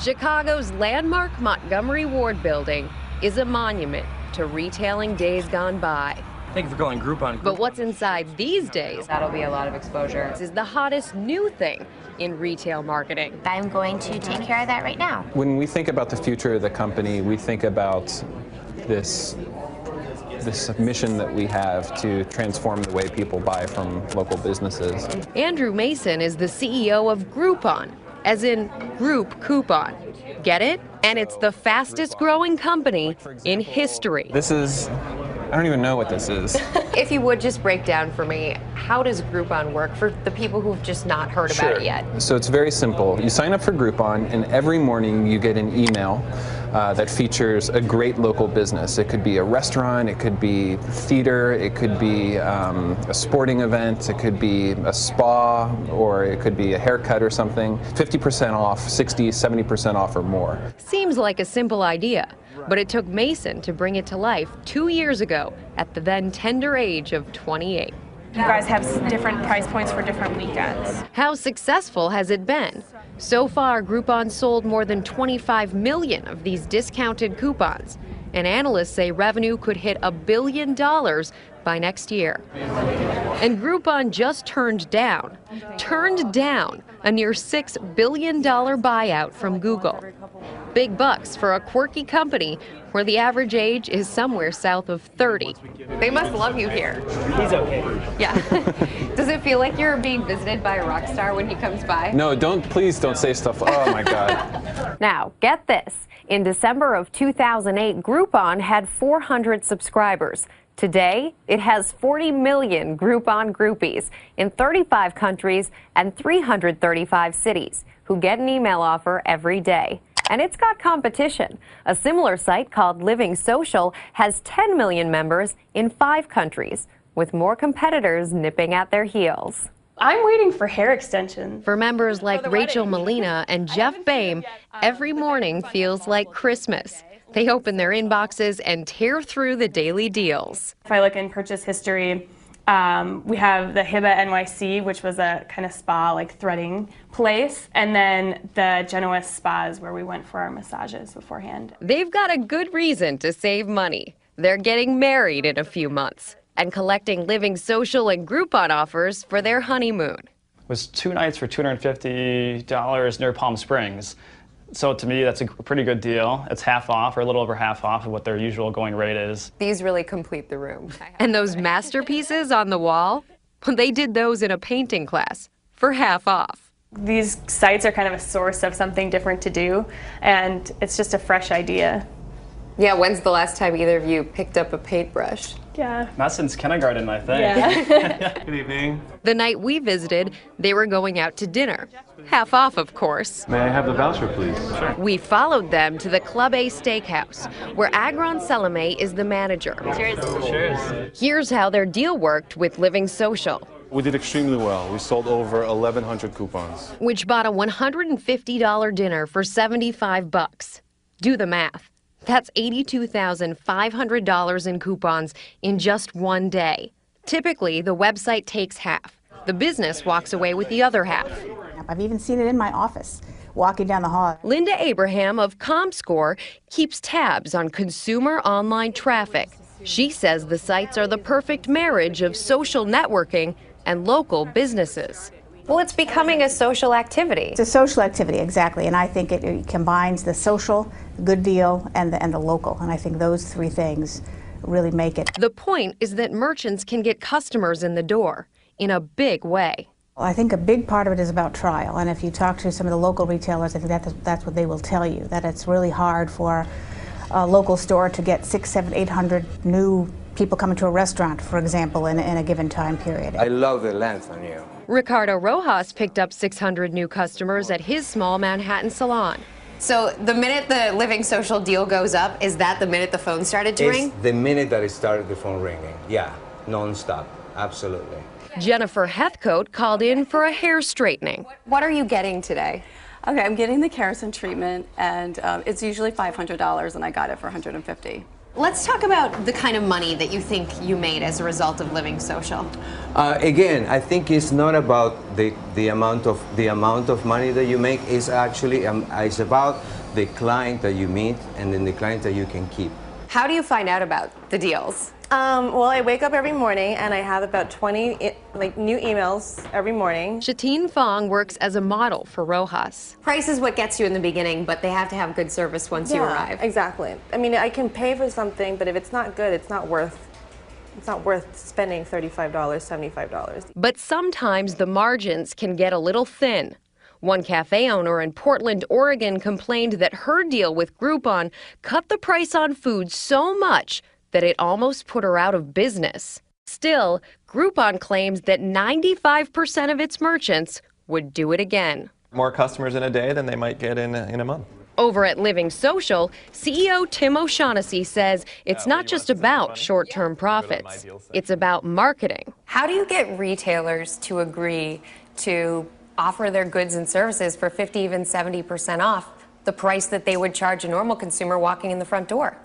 Chicago's landmark Montgomery Ward building is a monument to retailing days gone by. Thank you for calling Groupon. But what's inside these days, that'll be a lot of exposure, this is the hottest new thing in retail marketing. I'm going to take care of that right now. When we think about the future of the company, we think about this mission that we have to transform the way people buy from local businesses. Andrew Mason is the CEO of Groupon, as in group coupon. Get it? And it's the fastest growing company in history. This is, I don't even know what this is. If you would just break down for me, how does Groupon work for the people who've just not heard about it yet? So it's very simple. You sign up for Groupon, and every morning you get an email that features a great local business. It could be a restaurant, it could be theater, it could be a sporting event, it could be a spa, or it could be a haircut or something. 50% off, 60, 70% off or more. Seems like a simple idea, but it took Mason to bring it to life 2 years ago at the then tender age of 28. You guys have different price points for different weekends. How successful has it been? So far, Groupon sold more than 25 million of these discounted coupons, and analysts say revenue could hit $1 billion by next year. And Groupon just turned down a near $6 billion buyout from Google. Big bucks for a quirky company where the average age is somewhere south of 30. They must love you here. He's okay. Yeah. Does it feel like you're being visited by a rock star when he comes by? No, please don't say stuff. Oh my God. Now, get this. In December of 2008, Groupon had 400 subscribers. Today, it has 40 million Groupon groupies in 35 countries and 335 cities who get an email offer every day. And it's got competition. A similar site called Living Social has 10 million members in 5 countries, with more competitors nipping at their heels. I'm waiting for hair extensions. For members like Rachel Molina and Jeff Boehm, every morning feels like Christmas. They open their inboxes and tear through the daily deals. If I look in purchase history, we have the Hiba NYC, which was a kind of spa, like threading place, and then the Genoa spas where we went for our massages beforehand. They've got a good reason to save money. They're getting married in a few months and collecting Living Social and Groupon offers for their honeymoon. It was 2 nights for $250 near Palm Springs. So to me, that's a pretty good deal. It's half off, or a little over half off of what their usual going rate is. These really complete the room. And those masterpieces on the wall, they did those in a painting class for half off. These sites are kind of a source of something different to do, and it's just a fresh idea. Yeah, when's the last time either of you picked up a paintbrush? Yeah. Not since kindergarten, I think. Yeah. Good evening. The night we visited, they were going out to dinner. Half off, of course. May I have the voucher, please? Sure. We followed them to the Club A Steakhouse, where Agron Salome is the manager. Cheers. Cheers. Here's how their deal worked with Living Social, We did extremely well. We sold over 1,100 coupons. which bought a $150 dinner for $75. Do the math. That's $82,500 in coupons in just one day. Typically, the website takes half. The business walks away with the other half. I've even seen it in my office, walking down the hall. Linda Abraham of ComScore keeps tabs on consumer online traffic. She says the sites are the perfect marriage of social networking and local businesses. Well, it's becoming a social activity. It's a social activity, exactly, and I think it combines the social, the good deal, and the local, and I think those three things really make it. The point is that merchants can get customers in the door in a big way. Well, I think a big part of it is about trial, and if you talk to some of the local retailers, I think that's what they will tell you, that it's really hard for a local store to get 600, 700, 800 new people coming to a restaurant, for example, in a given time period. I love the length on you. Ricardo Rojas picked up 600 new customers at his small Manhattan salon. So the minute the Living Social deal goes up, is that the minute the phone started to ring? It's the minute that it started the phone ringing. Yeah, non-stop, absolutely. Jennifer Heathcote called in for a hair straightening. What are you getting today? Okay, I'm getting the keratin treatment, and it's usually $500, and I got it for $150. Let's talk about the kind of money that you think you made as a result of Living Social. Again, I think it's not about the amount of money that you make. It's actually it's about the client that you meet and then the client that you can keep. How do you find out about the deals? Well, I wake up every morning and I have about 20 new emails every morning. Shatine Fong works as a model for Rojas. Price is what gets you in the beginning, but they have to have good service once you arrive. Exactly. I mean, I can pay for something, but if it's not good, it's not worth spending $35, $75. But sometimes the margins can get a little thin. One cafe owner in Portland, Oregon complained that her deal with Groupon cut the price on food so much that it almost put her out of business. Still, Groupon claims that 95% of its merchants would do it again. More customers in a day than they might get in a month. Over at Living Social, CEO Tim O'Shaughnessy says it's not just about short-term profits. It's about marketing. How do you get retailers to agree to offer their goods and services for 50, even 70% off the price that they would charge a normal consumer walking in the front door?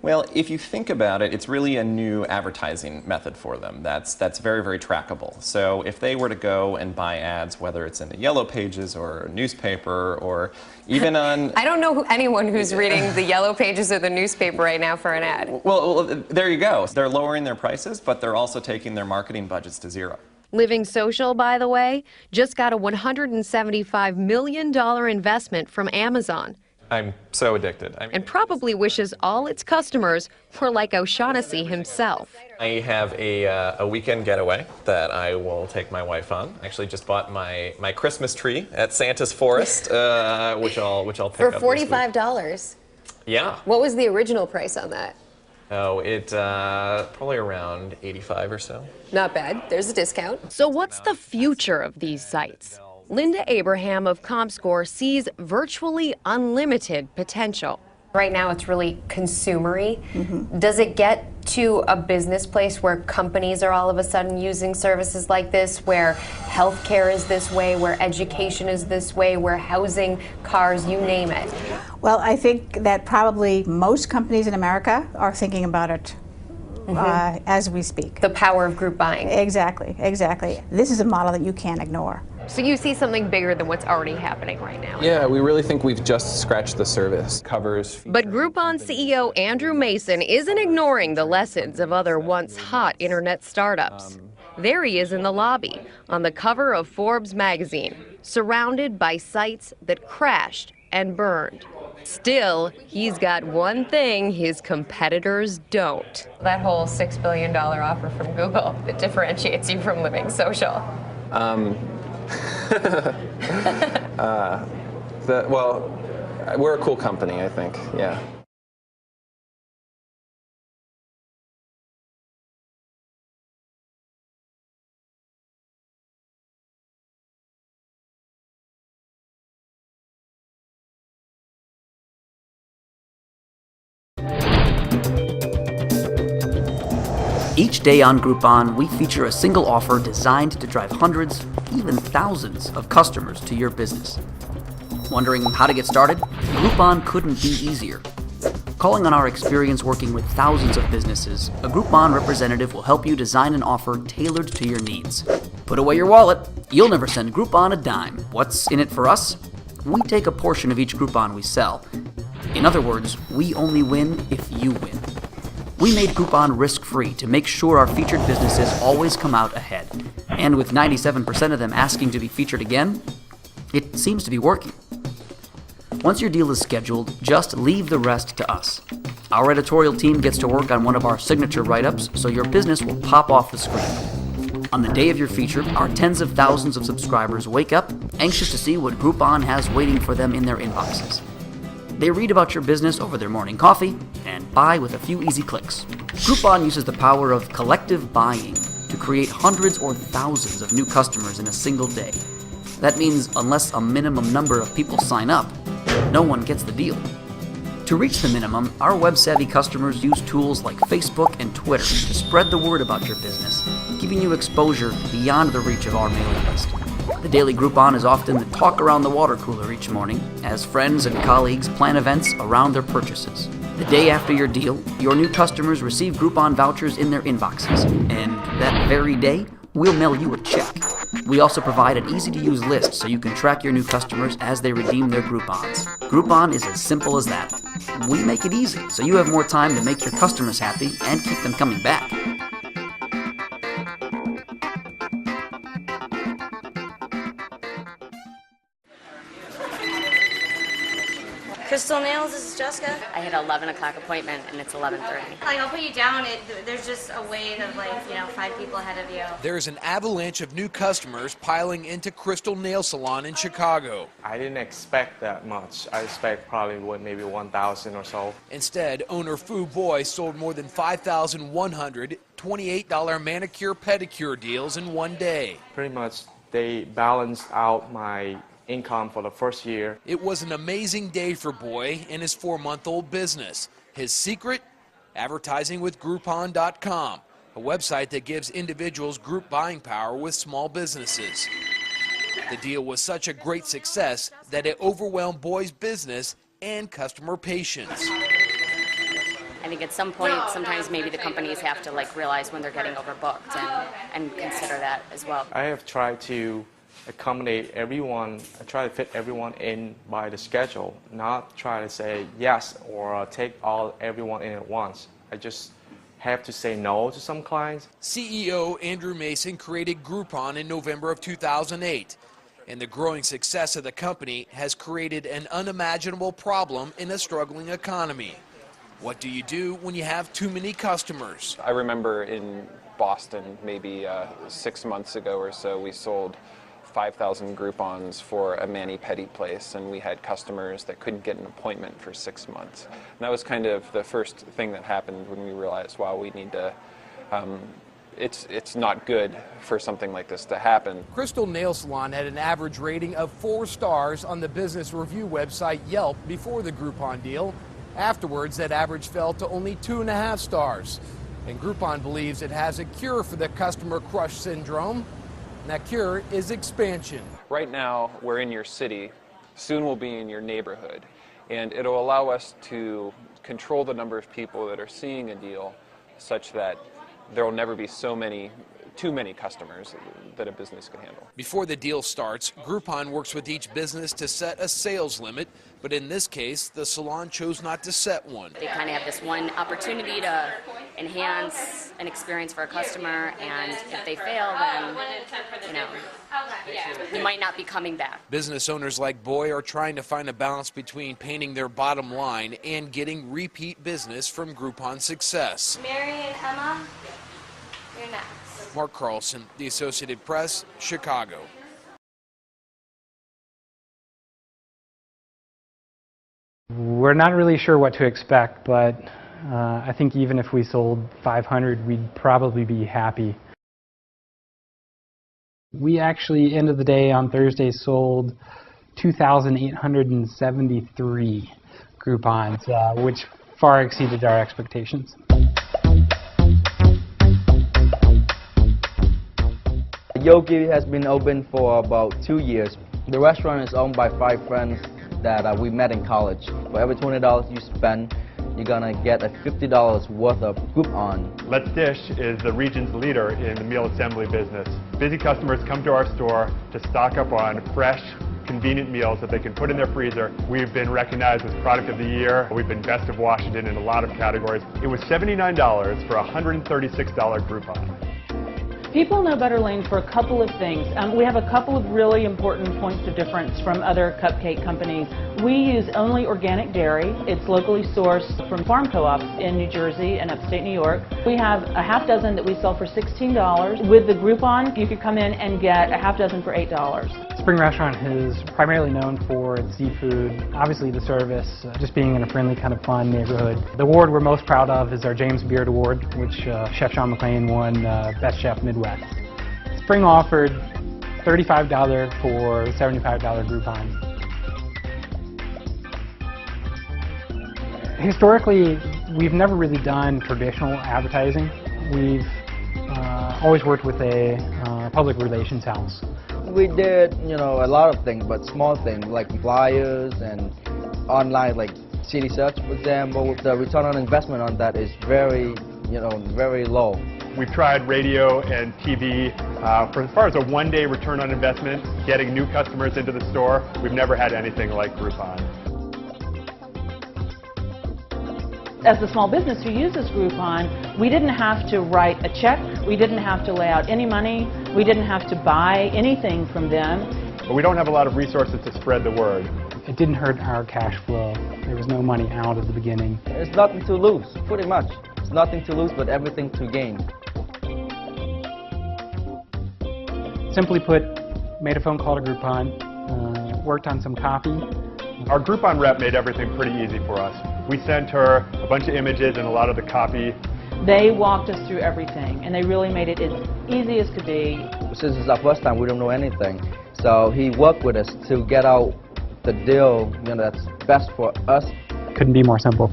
Well, if you think about it, it's really a new advertising method for them that's very, very trackable. So if they were to go and buy ads, whether it's in the Yellow Pages or a newspaper or even on... I don't know anyone who's reading the Yellow Pages or the newspaper right now for an ad. Well, there you go. They're lowering their prices, but they're also taking their marketing budgets to zero. Living Social, by the way, just got a $175 million investment from Amazon. I'm so addicted. And probably wishes all its customers were like O'Shaughnessy himself. I have a weekend getaway that I will take my wife on. I actually just bought my Christmas tree at Santa's Forest, which I'll pick up for this $45. week. Yeah. What was the original price on that? Oh, it probably around 85 or so. Not bad. There's a discount. So what's the future of these sites? Linda Abraham of ComScore sees virtually unlimited potential. Right now it's really consumery. Does it get to a business place where companies are all of a sudden using services like this, where healthcare is this way, where education is this way, where housing, cars, you name it? Well, I think that probably most companies in America are thinking about it as we speak. The power of group buying. Exactly, exactly. This is a model that you can't ignore. So you see something bigger than what's already happening right now? Yeah, we really think we've just scratched the surface. Covers. But Groupon CEO Andrew Mason isn't ignoring the lessons of other once hot internet startups. There he is in the lobby, on the cover of Forbes magazine, surrounded by sites that crashed and burned. Still, he's got one thing his competitors don't. That whole $6 billion offer from Google that differentiates you from Living Social. Well, we're a cool company, I think, yeah. Each day on Groupon, we feature a single offer designed to drive hundreds, even thousands of customers to your business. Wondering how to get started? Groupon couldn't be easier. Calling on our experience working with thousands of businesses, a Groupon representative will help you design an offer tailored to your needs. Put away your wallet. You'll never send Groupon a dime. What's in it for us? We take a portion of each Groupon we sell. In other words, we only win if you win. We made Groupon risk-free to make sure our featured businesses always come out ahead. And with 97% of them asking to be featured again, it seems to be working. Once your deal is scheduled, just leave the rest to us. Our editorial team gets to work on one of our signature write-ups, so your business will pop off the screen. On the day of your feature, our tens of thousands of subscribers wake up, anxious to see what Groupon has waiting for them in their inboxes. They read about your business over their morning coffee and buy with a few easy clicks. Groupon uses the power of collective buying to create hundreds or thousands of new customers in a single day. That means unless a minimum number of people sign up, no one gets the deal. To reach the minimum, our web-savvy customers use tools like Facebook and Twitter to spread the word about your business, giving you exposure beyond the reach of our mailing list. The Daily Groupon is often the talk around the water cooler each morning, as friends and colleagues plan events around their purchases. The day after your deal, your new customers receive Groupon vouchers in their inboxes, and that very day, we'll mail you a check. We also provide an easy-to-use list so you can track your new customers as they redeem their Groupons. Groupon is as simple as that. We make it easy so you have more time to make your customers happy and keep them coming back. Crystal Nails, this is Jessica. I had an 11 o'clock appointment and it's 11:30. Like, I'll put you down. There's just a wait of 5 people ahead of you. There's an avalanche of new customers piling into Crystal Nail Salon in Chicago. I didn't expect that much. I expect probably maybe 1,000 or so. Instead, owner Fu Boy sold more than 5,100 $28 manicure pedicure deals in one day. Pretty much they balanced out my income for the first year. It was an amazing day for Boy and his 4-month-old business. His secret? Advertising with Groupon.com, a website that gives individuals group buying power with small businesses. The deal was such a great success that it overwhelmed Boy's business and customer patience. I think at some point, sometimes maybe the companies have to realize when they're getting overbooked and consider that as well. I have tried to accommodate everyone. I try to fit everyone in by the schedule, not try to say yes or take everyone in at once. I just have to say no to some clients. CEO Andrew Mason created Groupon in November of 2008, and the growing success of the company has created an unimaginable problem in a struggling economy. What do you do when you have too many customers? I remember in Boston, maybe 6 months ago or so, we sold 5,000 Groupons for a mani-pedi place, and we had customers that couldn't get an appointment for 6 months. And that was kind of the first thing that happened when we realized, wow, we need to, it's not good for something like this to happen. Crystal Nail Salon had an average rating of 4 stars on the business review website Yelp before the Groupon deal. Afterwards, that average fell to only 2.5 stars. And Groupon believes it has a cure for the customer crush syndrome. And that cure is expansion. Right now, we're in your city. Soon we'll be in your neighborhood. And it'll allow us to control the number of people that are seeing a deal such that there will never be too many customers that a business can handle. Before the deal starts, Groupon works with each business to set a sales limit, but in this case, the salon chose not to set one. They kind of have this one opportunity to enhance an experience for a customer, and if they fail, then, you might not be coming back. Business owners like Boy are trying to find a balance between painting their bottom line and getting repeat business from Groupon's success. Mary and Emma, you're next. Mark Carlson, The Associated Press, Chicago. We're not really sure what to expect, but I think even if we sold 500, we'd probably be happy. We actually, end of the day on Thursday, sold 2,873 Groupons, which far exceeded our expectations. Yogi has been open for about 2 years. The restaurant is owned by 5 friends that we met in college. For every $20 you spend, you're gonna get a $50 worth of Groupon. Let's Dish is the region's leader in the meal assembly business. Busy customers come to our store to stock up on fresh, convenient meals that they can put in their freezer. We've been recognized as Product of the Year. We've been Best of Washington in a lot of categories. It was $79 for a $136 Groupon. People know Butter Lane for a couple of things. We have a couple of really important points of difference from other cupcake companies. We use only organic dairy. It's locally sourced from farm co-ops in New Jersey and upstate New York. We have a half dozen that we sell for $16. With the Groupon, you could come in and get a half dozen for $8. Spring Restaurant is primarily known for its seafood, obviously the service, just being in a friendly kind of fun neighborhood. The award we're most proud of is our James Beard Award, which Chef Sean McLean won Best Chef Midwest. Spring offered $35 for $75 Groupon. Historically, we've never really done traditional advertising. We've always worked with a public relations house. We did, a lot of things, but small things like flyers and online, like city search, for example. The return on investment on that is very, very low. We've tried radio and TV. For as far as a one-day return on investment, getting new customers into the store, we've never had anything like Groupon. As the small business who uses Groupon, we didn't have to write a check, we didn't have to lay out any money, we didn't have to buy anything from them. But we don't have a lot of resources to spread the word. It didn't hurt our cash flow. There was no money out at the beginning. There's nothing to lose, pretty much. It's nothing to lose, but everything to gain. Simply put, made a phone call to Groupon, worked on some copy. Our Groupon rep made everything pretty easy for us. We sent her a bunch of images and a lot of the copy. They walked us through everything, and they really made it as easy as could be. Since it's our first time, we don't know anything. So he worked with us to get out the deal that's best for us. Couldn't be more simple.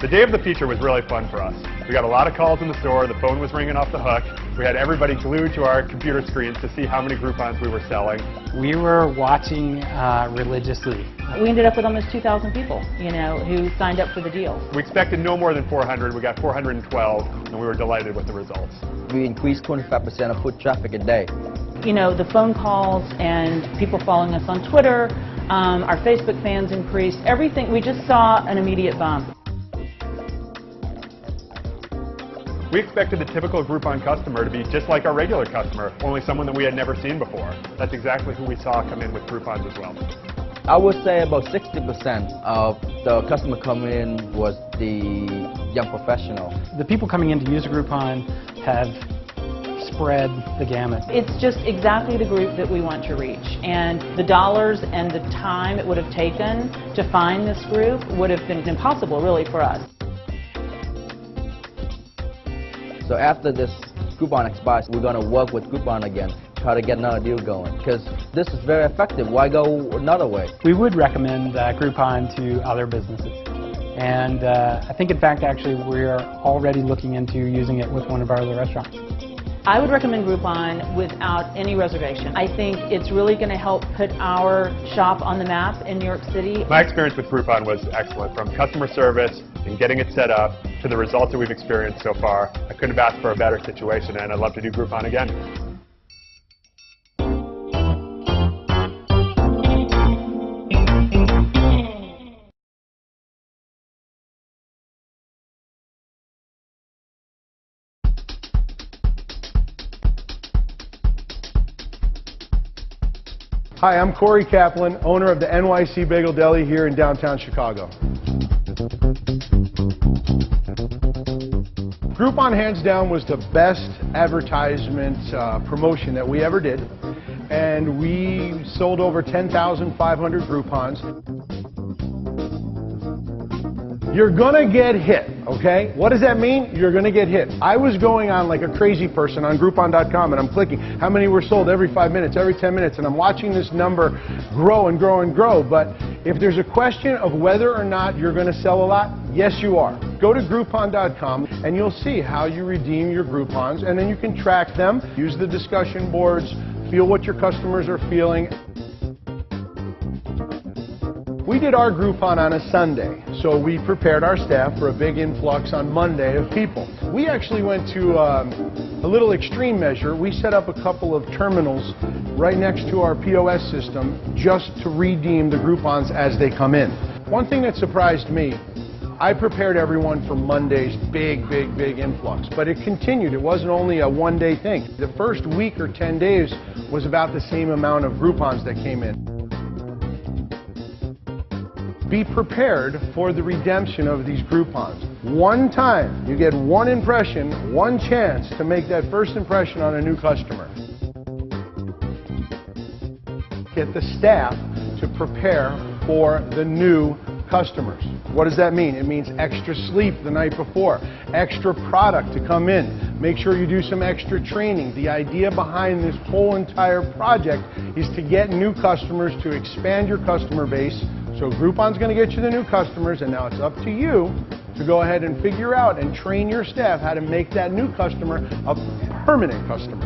The day of the feature was really fun for us. We got a lot of calls in the store, the phone was ringing off the hook. We had everybody glued to our computer screens to see how many Groupons we were selling. We were watching religiously. We ended up with almost 2,000 people, who signed up for the deal. We expected no more than 400. We got 412, and we were delighted with the results. We increased 25% of foot traffic a day. The phone calls and people following us on Twitter, our Facebook fans increased, everything. We just saw an immediate bump. We expected the typical Groupon customer to be just like our regular customer, only someone that we had never seen before. That's exactly who we saw come in with Groupons as well. I would say about 60% of the customer coming in was the young professional. The people coming in to use a Groupon have spread the gamut. It's just exactly the group that we want to reach, and the dollars and the time it would have taken to find this group would have been impossible really for us. So after this Groupon expires, we're going to work with Groupon again, try to get another deal going, because this is very effective. Why go another way? We would recommend Groupon to other businesses. And I think, in fact, actually, we're already looking into using it with one of our other restaurants. I would recommend Groupon without any reservation. I think it's really going to help put our shop on the map in New York City. My experience with Groupon was excellent, from customer service and getting it set up to the results that we've experienced so far. I couldn't have asked for a better situation, and I'd love to do Groupon again. Hi, I'm Corey Kaplan, owner of the NYC Bagel Deli here in downtown Chicago. Groupon, hands down, was the best advertisement promotion that we ever did. And we sold over 10,500 Groupons. You're gonna get hit, okay? What does that mean? You're gonna get hit. I was going on like a crazy person on Groupon.com, and I'm clicking how many were sold every 5 minutes, every 10 minutes, and I'm watching this number grow and grow and grow. But if there's a question of whether or not you're gonna sell a lot, yes you are. Go to Groupon.com and you'll see how you redeem your Groupons, and then you can track them, use the discussion boards, feel what your customers are feeling. We did our Groupon on a Sunday, so we prepared our staff for a big influx on Monday of people. We actually went to A little extreme measure, we set up a couple of terminals right next to our POS system just to redeem the Groupons as they come in. One thing that surprised me, I prepared everyone for Monday's big influx, but it continued. It wasn't only a one-day thing. The first week or 10 days was about the same amount of Groupons that came in. Be prepared for the redemption of these Groupons. One time, you get one impression, one chance to make that first impression on a new customer. Get the staff to prepare for the new customers. What does that mean? It means extra sleep the night before, extra product to come in. Make sure you do some extra training. The idea behind this whole entire project is to get new customers, to expand your customer base. So Groupon's going to get you the new customers, and now it's up to you to go ahead and figure out and train your staff how to make that new customer a permanent customer.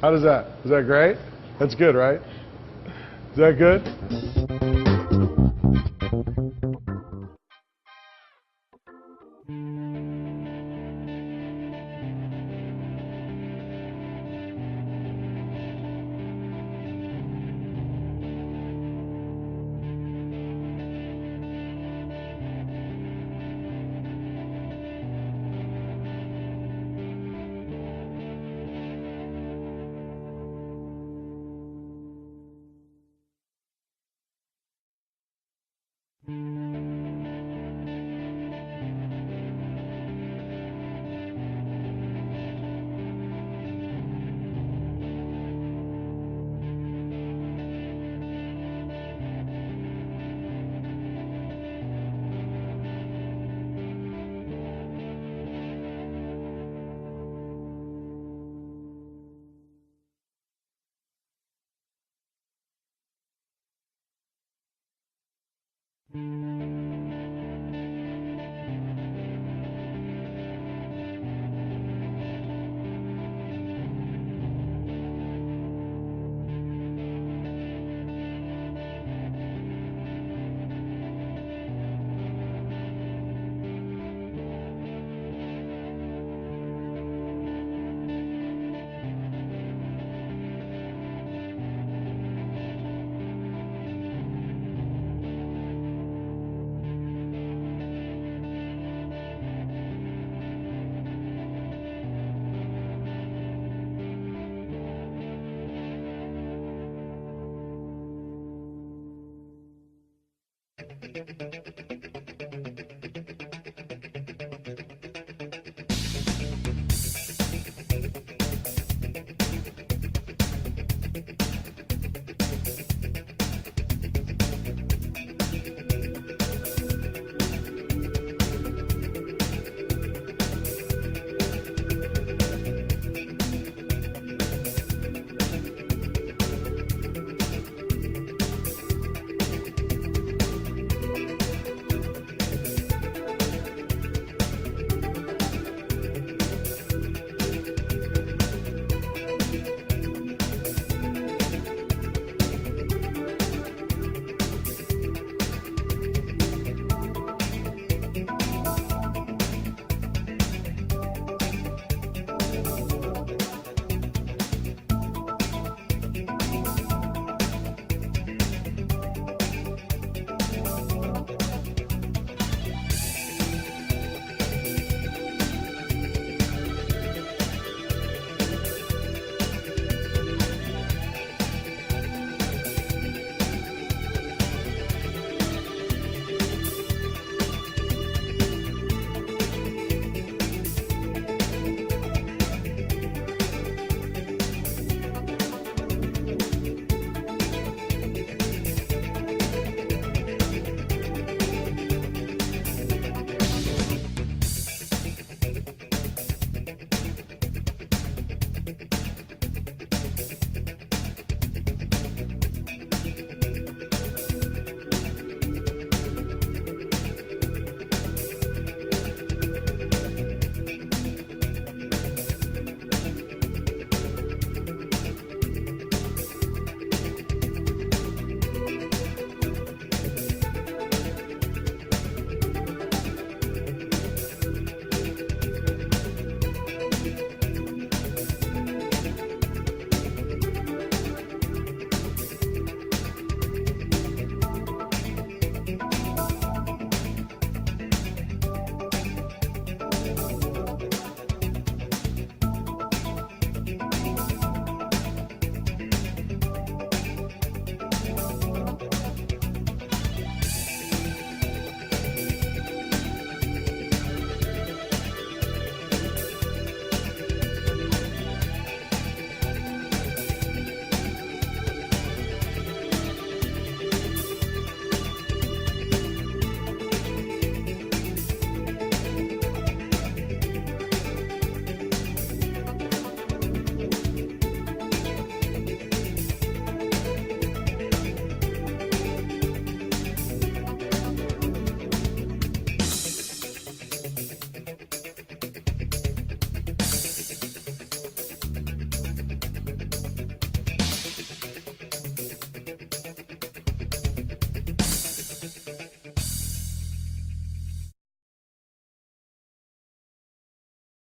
How does that? Is that great? That's good, right? Is that good?